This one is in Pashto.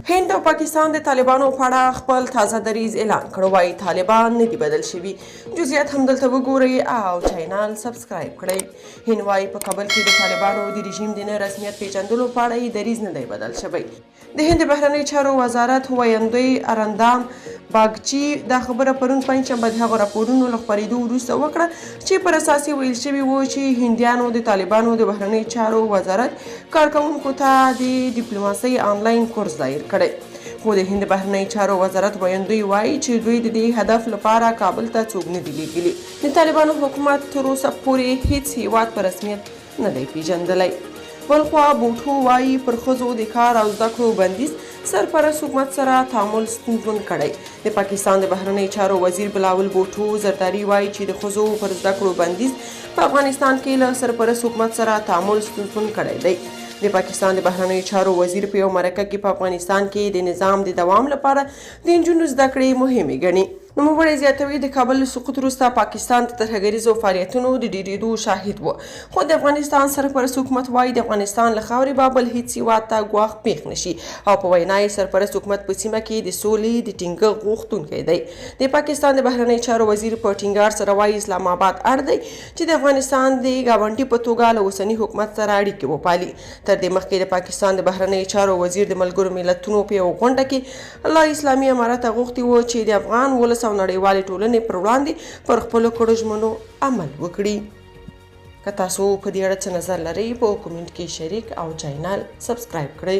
هند او پاکستان د طالبانو په اړه خپل تازه دریځ اعلان کړ. وايي طالبان نه دي بدل شوي. جزئیات همدلته وګورئ او چینل سبسکرایب کړئ. هند وايي په کابل کې د طالبانو د رژیم د نه رسمیت پیژندلو په اړه یې دریځ نه دی بدل شوی. د هند بهرنی چارو وزارت ویاندوی ارندام باګچي دا خبره پرون پنجشنبه د هغو راپورونو له خپرېدو وروسته وکړه چې پر اساس یې ویل شوي وو چې هندیانو د طالبانو د بهرنی چارو وزارت کارکوونکو ته د ډیپلوماسۍ آنلاین کورس دایر کړی. خو د هند بهرنی چارو وزارت ویاندوی وایي چې دوی د دې هدف لپاره کابل ته څوک نه دي لیږلي. د طالبانو حکومت تر اوسه پورې هیڅ هیواد په رسمیت نه دی پیژندلی. بلخوا بوټو وایي پر ښځو د کار او زده کړو بندیز سرپرست حکومت سره تعامل ستونزمن کړی. د پاکستان د بهرنی چارو وزیر بلاول بوټو زرداری وایي چې د ښځو پر زده کړو بندیز په افغانستان کې له سرپرست حکومت سره تعامل ستونزمن کړی دی. د پاکستان د بهرنی چارو وزیر په یو مرکه کې په افغانستان کې د نظام د دوام لپاره د نجونو زده کړې مهمې ګڼي. نوموړی زیاتوي د کابل له سقوط وروسته پاکستان د ترهګریزو فعالیتونو د ډیریدو شاهد و. خو د افغانستان سرپرست حکومت وایي د افغانستان له خاورې به بل هیڅ هیواد ته ګواښ پېښ نشي او په وینا یې سرپرست حکومت په سیمه کې د سولې د ټینګښت غوښتونکی دی. د پاکستان د بهرنی چارو وزیر په ټینګار سره وایي اسلام آباد اړ دی چې د افغانستان د ګاونډي په توګه له اوسني حکومت سره اړیکې وپالي. تر دې مخکې د پاکستان د بهرنی چارو وزیر د ملګرو ملتونو په یوه غونډه کې له اسلامي امارت غوښتي و چې د افغان ولس او نړیوالې ټولنې پر وړاندې پر خپلو کړو ژمنو عمل وکړي. که تاسو په دې اړه څه نظر لرئ په کومنټ کې شریک او چینل سبسکرایب کړئ.